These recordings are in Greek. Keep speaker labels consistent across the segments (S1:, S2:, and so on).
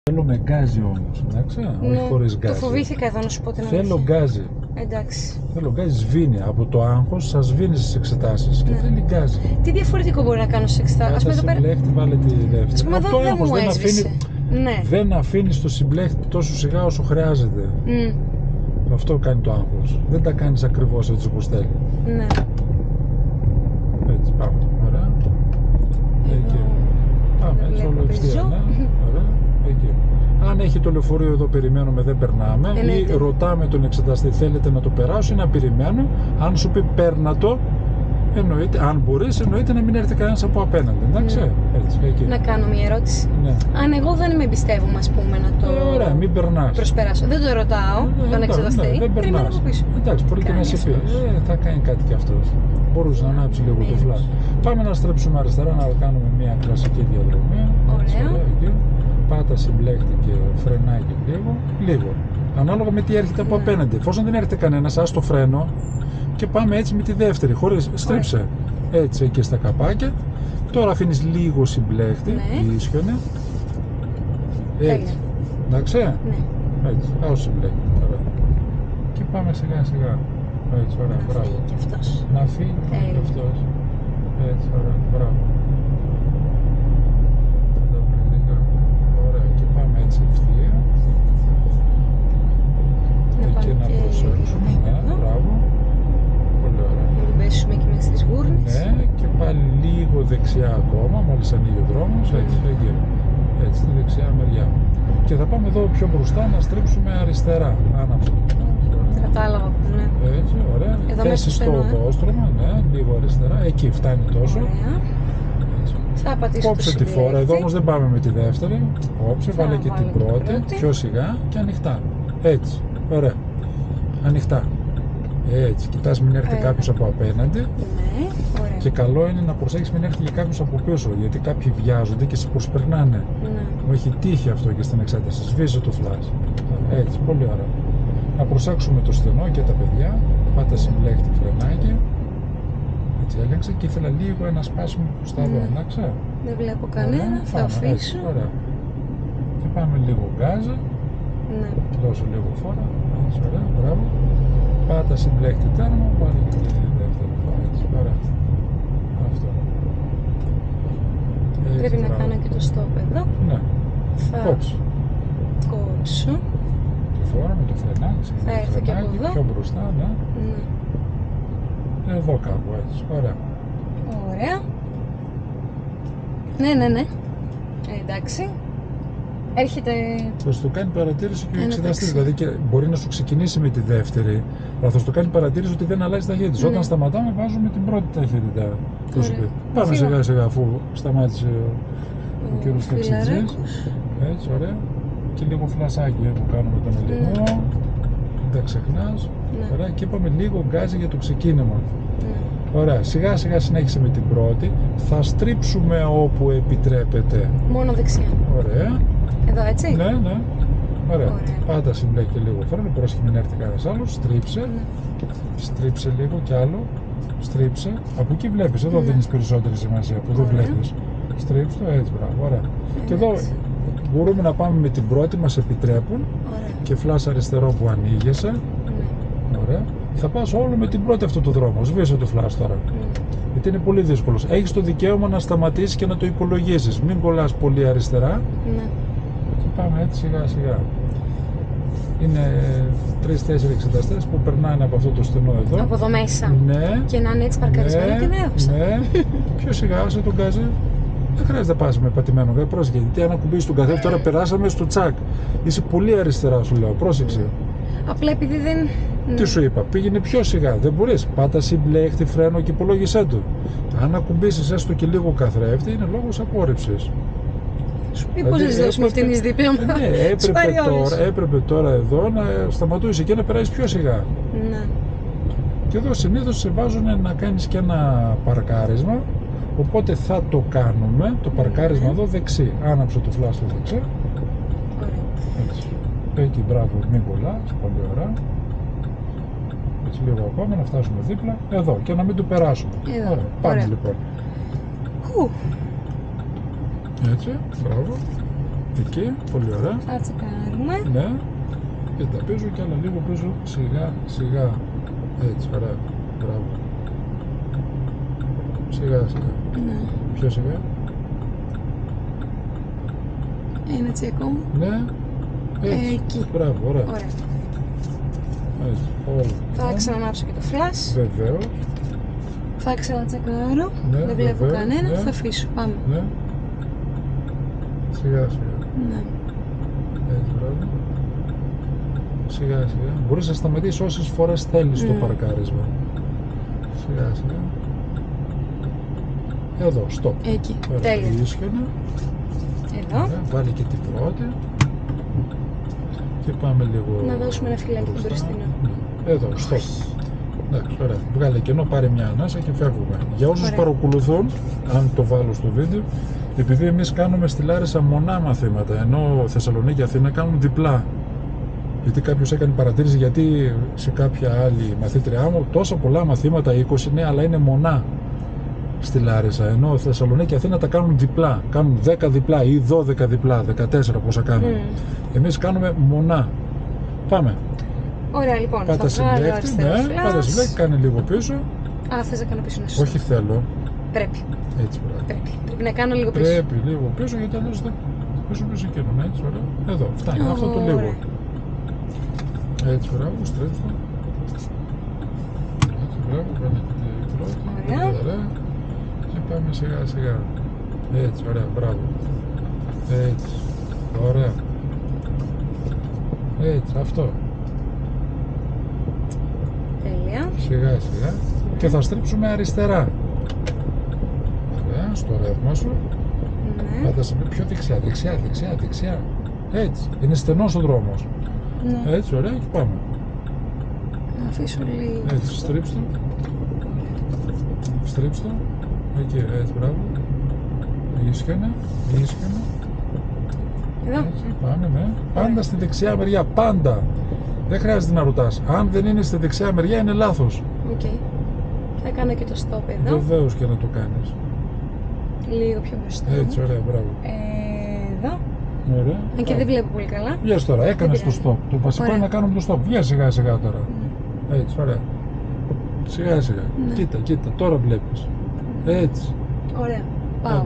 S1: Θέλω με γκάζι όμως, εντάξει, όχι χωρίς γκάζι.
S2: Το φοβήθηκα εδώ να σου πω την αλήθεια.
S1: Θέλω γκάζι.
S2: Εντάξει.
S1: Θέλω γκάζι, σβήνει. Από το άγχος σας σβήνει στις εξετάσεις και θέλει γκάζι.
S2: Τι διαφορετικό μπορεί να κάνω στις εξετάσεις?
S1: Πάτα συμπλέχτη, βάλε τη δεύτερη.
S2: Ας πούμε εδώ δεν μου έσβησε. Ναι.
S1: Δεν αφήνει το συμπλέχτη τόσο σιγά όσο χρειάζεται. Αυτό κάνει το άγχος. Δεν τα κάνεις ακριβώς έτσι όπως θέλει.
S2: Ναι.
S1: Έτσι πάμε. Ωραία. Εκεί. Πάμε έτσι όλο ευθεία. Ωραία. Εκεί. Αν έχει το λεωφορείο εδώ, περιμένουμε, δεν περνάμε. Ή ρωτάμε τον εξεταστή, θέλετε να το περάσω ή να περιμένω. Αν σου πει πέρνα το, εννοείται, αν μπορείς, εννοείται να μην έρθει κανένας από απέναντι. Εντάξει. Έτσι, εκεί.
S2: Να κάνω μια ερώτηση.
S1: Ναι.
S2: Αν εγώ δεν με εμπιστεύομαι, ας πούμε, να το
S1: ωραία, μην περνάς.
S2: προσπεράσω. Δεν το ρωτάω τον εξεταστή.
S1: Δεν περνάς. Εντάξει, μπορεί και να σε πει. Θα κάνει κάτι κι αυτός. Μπορούσε να ανάψει λίγο το φλάσ. Πάμε να στρέψουμε αριστερά, να κάνουμε μια κλασική διαδρομή.
S2: Ωραία.
S1: Πάτα συμπλέχτη και φρενάκι λίγο. Ανάλογα με τι έρχεται από απέναντι. Εφόσον δεν έρχεται κανένας, ας το φρένο και πάμε έτσι με τη δεύτερη. Χωρίς στρίψε. Έτσι εκεί στα καπάκια. Τώρα αφήνεις λίγο συμπλέχτη, ίσιονε. Έτσι. Εντάξει.
S2: Ναι.
S1: Έτσι. Άω συμπλέχτη. Ωραία. Και πάμε σιγά σιγά. Έτσι, ωραία. Μπράβο.
S2: Και αυτός.
S1: Να φύγει και αυτός. Έτσι, ωραία. Μπράβο. Ωραία. Και πάμε έτσι ευθεία. Εκεί να προσέξουμε. Ναι, μπράβο. Πολύ ωραία.
S2: Να μην πέσουμε και μέσα στις γούρνες.
S1: Ναι, και πάλι λίγο δεξιά ακόμα, μόλις ανοίγει ο δρόμος. Έτσι, εκεί. Έτσι, στη δεξιά μεριά. Και θα πάμε εδώ πιο μπροστά να στρίψουμε αριστερά. Άναψε.
S2: Κατάλαβα, ναι.
S1: Έτσι, ωραία. Θέση στο οδόστρωμα, ναι, λίγο αριστερά. Εκεί φτάνει τόσο.
S2: Ωραία.
S1: Έτσι.
S2: Θα πατήσω
S1: Κόψε τη φόρα, εδώ όμως δεν πάμε με τη δεύτερη. Κόψε, βάλε και την πρώτη, πιο σιγά και ανοιχτά. Έτσι, ωραία. Ανοιχτά. Έτσι, κοιτάς μην έρθει κάποιος από απέναντι.
S2: Ναι, ωραία.
S1: Και καλό είναι να προσέχεις μην έρθει και κάποιος από πίσω, γιατί κάποιοι βιάζονται και σε προσπερνάνε.
S2: Ναι.
S1: Μου έχει τύχει αυτό και στην εξέταση. Σβήσε το φλάς. Έτσι, πολύ ωραία. Να προσέξουμε το στενό και τα παιδιά. Πάτα συμπλέχτη φρενάκι. Έτσι έλεγξε και ήθελα λίγο ένα σπάσιμο προς τα δω. Εντάξει.
S2: Δεν βλέπω κανένα, θα αφήσω.
S1: Έτσι, ωραία. Και πάμε λίγο γκάζι.
S2: Ναι.
S1: Δώσω λίγο φόρα. Έτσι, ωραία, μπράβο. Πάτα συμπλέχτη τέρμα. Βάλε και τη δεύτερη φορά. Έτσι, ωραία. Αυτό. Έτσι,
S2: πρέπει να
S1: μπράβο.
S2: κάνω και το stop εδώ.
S1: Ναι.
S2: Θα κόψω.
S1: Φόρα με το φρενάκι,
S2: θα έρθω και από εδώ.
S1: Πιο μπροστά, ναι. Εδώ κάπου έτσι, ωραία.
S2: Ωραία. Ναι. Εντάξει. Έρχεται...
S1: Θα σου το κάνει παρατήρηση και ο εξεταστής, δηλαδή και μπορεί να σου ξεκινήσει με τη δεύτερη, αλλά θα σου το κάνει παρατήρηση ότι δεν αλλάζει ταχύτητα. Όταν σταματάμε βάζουμε την πρώτη ταχύτητα. Πάμε σιγά σιγά αφού σταμάτησε ο κύριος ταξιτζής. Έτσι, ωραία. Και λίγο φλασάκι που κάνουμε τον ελιγμό. Δεν τα ξεχνάς. Ωραία. Και είπαμε λίγο γκάζι για το ξεκίνημα. Ωραία. Σιγά σιγά συνέχισε με την πρώτη. Θα στρίψουμε όπου επιτρέπεται.
S2: Μόνο δεξιά.
S1: Ωραία.
S2: Εδώ έτσι.
S1: Ναι. Ωραία. Πάντα συμπλέκει λίγο φρένο. Πρόσεχε μην έρθει κανένας άλλος. Στρίψε. Στρίψε λίγο κι άλλο. Στρίψε. Από εκεί βλέπεις. Εδώ δίνεις περισσότερη σημασία που δεν βλέπεις. Στρίψε το έτσι. Μπράβο. Ωραία. Και εδώ μπορούμε να πάμε με την πρώτη, μας επιτρέπουν. Και φλάς αριστερό που ανοίγεσαι. Ωραία. Θα πας όλο με την πρώτη αυτό το δρόμο. Σβήσε το φλάς τώρα. Γιατί είναι πολύ δύσκολος. Έχεις το δικαίωμα να σταματήσεις και να το υπολογίσεις. Μην κολλάς πολύ αριστερά. Και πάμε έτσι σιγά σιγά. Είναι 3-4 εξεταστές που περνάνε από αυτό το στενό εδώ.
S2: Από εδώ μέσα.
S1: Ναι.
S2: Και να είναι έτσι παρκαρισμένο και νέο.
S1: Ναι. Πιο σιγά, άσε τον γκάζι. Δεν χρειάζεται να πας με πατημένο. Πρόσεχε. Γιατί αν ακουμπήσεις τον καθένα, τώρα περάσαμε στο τσακ. Είσαι πολύ αριστερά, σου λέω. Πρόσεξε.
S2: Απλά επειδή δεν.
S1: Τι σου είπα, πήγαινε πιο σιγά. Δεν μπορείς. Πάτα συμπλέχτη, φρένο και υπολόγισέ του. Αν ακουμπήσεις έστω και λίγο καθρέφτη, είναι λόγος απόρριψης.
S2: Σου πει πώς δεν δώσουμε αυτήν τη δίπλα μου.
S1: Ναι, έπρεπε τώρα εδώ να σταματούσεις και να περάσεις πιο σιγά.
S2: Ναι.
S1: Και εδώ συνήθως σε βάζουν να κάνεις και ένα παρκάρισμα. Οπότε θα το κάνουμε, το παρκάρισμα εδώ δεξί. Άναψε το φλάσ στο δεξί. Έτσι. Εκεί, μπράβο, μην κολλάς, πολύ ωραία. Έτσι λίγο ακόμα, να φτάσουμε δίπλα. Εδώ, και να μην το περάσουμε. Ωραία, πάμε λοιπόν. Έτσι, μπράβο. Εκεί, πολύ ωραία.
S2: Θα τσεκάρουμε.
S1: Ναι. Και τα πίσω και άλλα λίγο πίσω. Σιγά, σιγά. Έτσι, ωραία. Μπράβο. Σιγά, σιγά.
S2: Ναι.
S1: Πιο σιγά.
S2: Ένα τσεκό μου.
S1: Ναι. Έτσι.
S2: Εκεί.
S1: Μπράβο, ωραία.
S2: Ωραία.
S1: Έτσι, όλα.
S2: Θα ξανανάψω και το flash.
S1: Βεβαίως.
S2: Θα ξανατσεκάρω.
S1: Ναι,
S2: Δεν βλέπω
S1: βεβαίως,
S2: κανένα.
S1: ναι.
S2: Θα αφήσω. Πάμε.
S1: Ναι. Σιγά, σιγά.
S2: Ναι.
S1: Έτσι, μπράβο. Σιγά, σιγά. Μπορείς να σταματήσεις όσες φορές θέλεις το
S2: Ναι.
S1: παρκάρισμα. Σιγά, σιγά. Εδώ, stop.
S2: Εκεί.
S1: Ωραία,
S2: Τέλεια.
S1: ίσχυνα.
S2: Εδώ.
S1: Ωραία, βάλει και την πρώτη. Και πάμε λίγο.
S2: Να δώσουμε ένα φυλάκι στον
S1: μπροστά.
S2: μπροστινό.
S1: Ναι. Εδώ, stop. Εντάξει, ωραία. Βγάλε κενό, πάρε μια ανάσα και φεύγουμε. Για όσους
S2: Ωραία.
S1: παρακολουθούν, αν το βάλω στο βίντεο, επειδή εμείς κάνουμε στη Λάρισα μονά μαθήματα, ενώ Θεσσαλονίκη και Αθήνα κάνουν διπλά. Γιατί κάποιος έκανε παρατήρηση, γιατί σε κάποια άλλη μαθήτριά μου τόσα πολλά μαθήματα, 20 ναι, αλλά είναι μονά στη Λάρισα. Ενώ Θεσσαλονίκη και Αθήνα τα κάνουν διπλά. Κάνουν 10 διπλά ή 12 διπλά, 14 πόσα κάνουν. Εμείς κάνουμε μονά. Πάμε.
S2: Ωραία, λοιπόν.
S1: Πάτα
S2: Θα βγάλω
S1: συμπλέκτη,
S2: αριστερό
S1: ναι, πάτα
S2: flash.
S1: συμπλέκτη, κάνει λίγο πίσω.
S2: Α, θες να κάνω πίσω να σου.
S1: Όχι θέλω.
S2: Πρέπει.
S1: Έτσι, μπράβο.
S2: Πρέπει να κάνω λίγο πίσω.
S1: Πρέπει λίγο πίσω γιατί αλλιώς θα πίσω εκείνον. Έτσι, ωραία. Εδώ, φτάνει. Αυτό το λίγο.
S2: Ωραία.
S1: Έτσι, μπράβο, στρέψτε. Έτσι, μπράβο, κάνει την πρώτη.
S2: Ωραία.
S1: Πολύ ωραία. Και πάμε σιγά σιγά. Έτσι, ωραία, μπράβο. Έτσι, ωραία. Έτσι, αυτό.
S2: Τέλεια.
S1: Σιγά σιγά. Και θα στρίψουμε αριστερά. Ωραία, στο ρεύμα σου.
S2: Ναι.
S1: Πάτα σε πιο δεξιά, δεξιά, δεξιά, δεξιά. Έτσι, είναι στενός ο δρόμος.
S2: Ναι.
S1: Έτσι, ωραία, και πάμε.
S2: Να αφήσω λίγο.
S1: Έτσι, στρίψτε. Στρίψτε. Εκεί, έτσι, μπράβο. Ίσχυνα, ίσχυνα.
S2: Εδώ.
S1: Έτσι, πάμε, ναι. Πάντα στη δεξιά μεριά, πάντα. Δεν χρειάζεται να ρωτάς. Αν δεν είναι στη δεξιά μεριά, είναι λάθος.
S2: Οκ. Θα κάνω και το stop εδώ.
S1: Βεβαίως και να το κάνεις.
S2: Λίγο πιο μπροστά.
S1: Έτσι, ωραία, μπράβο.
S2: Εδώ.
S1: Ωραία.
S2: Αν και δεν βλέπω πολύ καλά.
S1: Βγες τώρα, έκανες το
S2: πειράζει.
S1: stop. Το βασικό
S2: Ωραία.
S1: είναι να κάνουμε το stop. Βγες σιγά σιγά τώρα.
S2: Ναι.
S1: Έτσι, ωραία. Σιγά σιγά.
S2: Ναι.
S1: Κοίτα, κοίτα, τώρα βλέπεις. Έτσι.
S2: Ωραία. Πάω.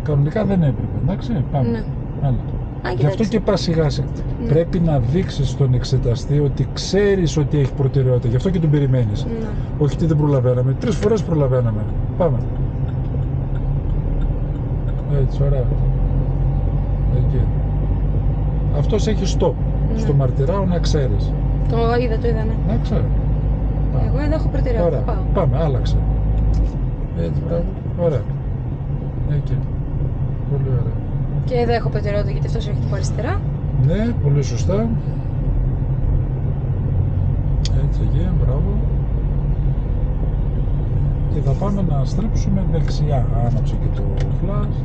S1: Κανονικά δεν έπρεπε, εντάξει. Πάμε.
S2: Ναι.
S1: Άλλα.
S2: Α,
S1: Γι' αυτό
S2: κοιτάξτε.
S1: και πας σιγά σιγά.
S2: Ναι.
S1: Πρέπει να δείξεις στον εξεταστή ότι ξέρεις ότι έχει προτεραιότητα. Γι' αυτό και τον περιμένεις.
S2: Ναι.
S1: Όχι τι δεν προλαβαίναμε. 3 φορές προλαβαίναμε. Πάμε. Έτσι, ωραία. Εκεί. Αυτός έχει stop.
S2: Ναι.
S1: Στο μαρτυράω να ξέρεις.
S2: Το είδα, ναι.
S1: Να ξέρω.
S2: Εγώ εδώ έχω προτεραιότητα.
S1: Ωραία.
S2: Πάω.
S1: Πάμε, άλλαξε. Έτσι, μπράβο. Ωραία. Εκεί. Πολύ ωραία.
S2: Και εδώ έχω προτεραιότητα γιατί αυτός έχει από αριστερά.
S1: Ναι, πολύ σωστά. Έτσι, εκεί, μπράβο. Και θα πάμε να στρίψουμε δεξιά. Άναψε και το flash.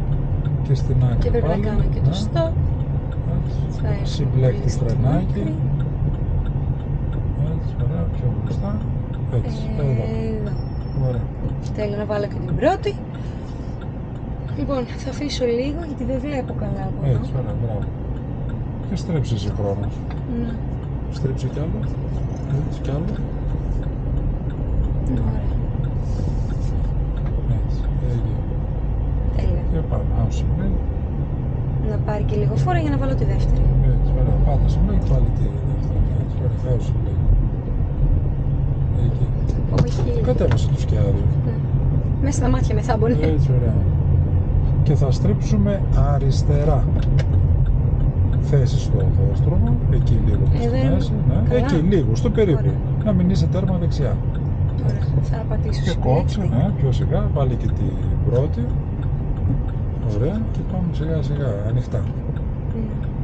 S1: Και στην άκρη
S2: Και πρέπει να
S1: πάλι.
S2: κάνω και το
S1: Ναι.
S2: stop.
S1: Έτσι.
S2: Θα έχω
S1: Συμπλέκτη
S2: κλείσει την
S1: φρενάκι.
S2: άκρη.
S1: Έτσι, ωραία, πιο μπροστά. Έτσι, εδώ.
S2: Εδώ.
S1: Ωραία.
S2: Θέλω να βάλω και την πρώτη. Λοιπόν, θα αφήσω λίγο γιατί δεν βλέπω καλά από εδώ.
S1: Έτσι, ωραία, μπράβο. Και στρέψε συγχρόνως.
S2: Ναι.
S1: Στρίψε κι άλλο. Έτσι, κι άλλο.
S2: Ωραία.
S1: Έτσι, εκεί.
S2: Τέλεια.
S1: Και πάμε, άουσε με.
S2: Να πάρει και λίγο φόρα για να βάλω τη δεύτερη.
S1: Έτσι, ωραία, πάτα σε με και πάλι τη δεύτερη. Έτσι, ωραία, άουσε με. Εκεί.
S2: Όχι.
S1: Κατέβασε το σκιάδι.
S2: Ναι. Μέσα στα μάτια με θα μπορεί.
S1: Έτσι, ωραία. Και θα στρίψουμε αριστερά. Θέση στο δόστρωμα, εκεί λίγο προς τη
S2: Εδώ
S1: μέση. Ναι.
S2: καλά.
S1: Εκεί λίγο, στο περίπου.
S2: Ωραία.
S1: Να μην είσαι τέρμα δεξιά.
S2: Ωραία. Θα πατήσω
S1: Και κόψε, ναι, πιο σιγά, βάλει και την πρώτη. Ωραία, και πάμε σιγά σιγά, ανοιχτά.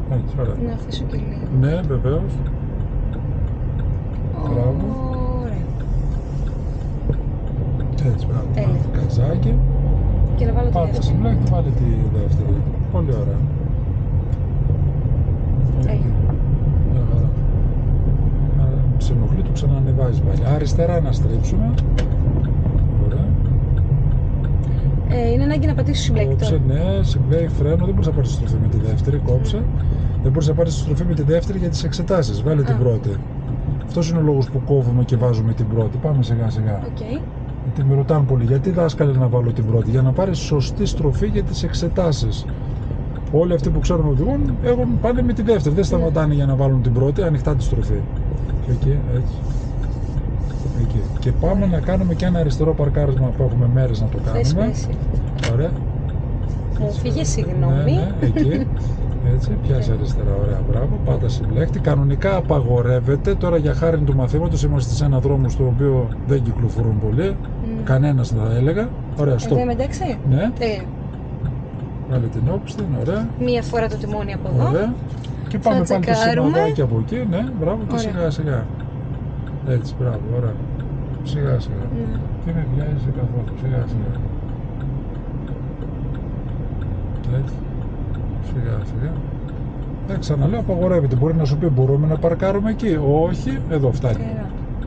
S2: Ναι.
S1: Έτσι, ωραία.
S2: Να αφήσω και λίγο.
S1: Ναι, βεβαίως. Μπράβο.
S2: Ωραία.
S1: Έτσι, μπράβο.
S2: Τέλεια.
S1: Καζάκι.
S2: Και να βάλω τη
S1: Πάτα
S2: δεύτερη.
S1: συμπλέκτη, βάλει τη δεύτερη. Πολύ ωραία.
S2: Τέλεια.
S1: Μια χαρά. Σε ενοχλεί, το ξανανεβάζει πάλι. Αριστερά να στρίψουμε. Ωραία.
S2: Είναι ανάγκη να πατήσεις συμπλέκτη.
S1: Κόψε, ναι, συμπλέκτη, φρένο. Δεν μπορείς να πάρεις τη στροφή με τη δεύτερη. Κόψε. Δεν μπορείς να πάρεις τη στροφή με τη δεύτερη για τις εξετάσεις. Βάλε την πρώτη. Αυτός είναι ο λόγος που κόβουμε και βάζουμε την πρώτη. Πάμε σιγά σιγά. Γιατί με ρωτάνε πολύ, γιατί δάσκαλε να βάλω την πρώτη? Για να πάρεις σωστή στροφή για τις εξετάσεις. Όλοι αυτοί που ξέρουν να οδηγούν πάνε με τη δεύτερη. Δεν σταματάνε για να βάλουν την πρώτη, ανοιχτά τη στροφή. Και εκεί, έτσι. Εκεί. Και πάμε να κάνουμε και ένα αριστερό παρκάρισμα που έχουμε μέρες να το κάνουμε. Ωραία.
S2: Μου φύγε, συγγνώμη.
S1: Ναι, εκεί. Έτσι, πιάσε αριστερά, ωραία, μπράβο. Πάτα συμπλέκτη. Κανονικά απαγορεύεται. Τώρα για χάρη του μαθήματος είμαστε σε έναν δρόμο στο οποίο δεν κυκλοφορούν πολλοί. Κανένας δεν θα έλεγα. Ωραία, στο.
S2: Εδώ είμαι εντάξει.
S1: Ναι.
S2: Τέλεια.
S1: Βάλε την όπιστη, ωραία.
S2: Μία φορά το τιμόνι από εδώ.
S1: Ωραία. Και πάμε πάλι το
S2: τσεκάρουμε.
S1: σημαδάκι από εκεί. Ναι, μπράβο, και σιγά σιγά. Έτσι, μπράβο, ωραία. Σιγά σιγά. Και με βιάζεσαι καθόλου. Σιγά σιγά. Έτσι. Σιγά σιγά. Ξαναλέω, απαγορεύεται. Μπορεί να σου πει μπορούμε να παρκάρουμε εκεί. Όχι, εδώ φτάνει.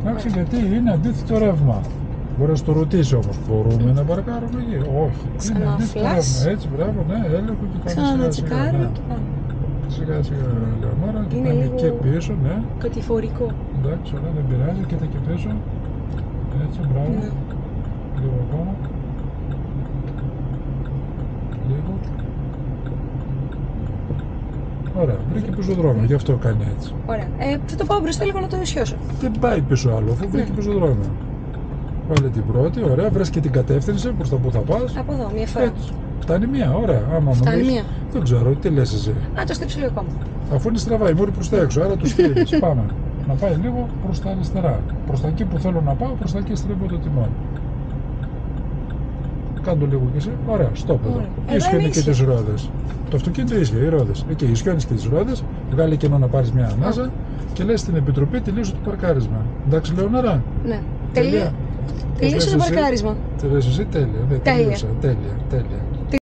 S1: Εντάξει, γιατί είναι αντίθετο ρεύμα. Μπορεί να το ρωτήσει όμως. Μπορούμε να παρκάρουμε εκεί? Όχι. Είναι αντίθετο ρεύμα. Έτσι, μπράβο, ναι, έλεγχο και πάμε σιγά σιγά. Ναι. Σιγά σιγά, Λεωνόρα, και πάμε και πίσω, ναι.
S2: Κατηφορικό.
S1: Εντάξει, ωραία, δεν πειράζει, κοίτα και πίσω. Έτσι, μπράβο. Λίγο ακόμα. Λίγο. Ωραία, βρήκε πεζοδρόμιο, γι' αυτό κάνει έτσι.
S2: Ωραία. Θα το πάω μπροστά λίγο να το ισιώσω.
S1: Δεν πάει πίσω άλλο, αφού βρήκε πεζοδρόμιο. Βάλε την πρώτη, ωραία, βρες και την κατεύθυνση προς τα που θα πας.
S2: Από εδώ, μία φορά.
S1: Έτσι. Φτάνει μία, ωραία. Άμα
S2: φτάνει
S1: νομίζεις,
S2: μία.
S1: δεν ξέρω, τι λες εσύ.
S2: Α, το στύψω λίγο ακόμα.
S1: Αφού είναι στραβά, η μούρη προς τα έξω, άρα το στρίβεις. Πάμε. Να πάει λίγο προς τα αριστερά. Προς τα εκεί που θέλω να πάω, προς τα εκεί στρίβω το τιμόνι. Κάντο λίγο κι εσύ. Ωραία, stop εδώ. Ισχύουν και τις ρόδες. Το αυτοκίνητο ίσχυε, οι ρόδες. Εκεί ισχύουν και τις ρόδες. Βγάλε κενό να πάρεις μια ανάσα και λες στην επιτροπή τελείωσε το παρκάρισμα. Εντάξει, Λεωνόρα.
S2: Ναι. Τελείωσε το παρκάρισμα.
S1: Τελείωσε εσύ, τέλεια. Τέλεια.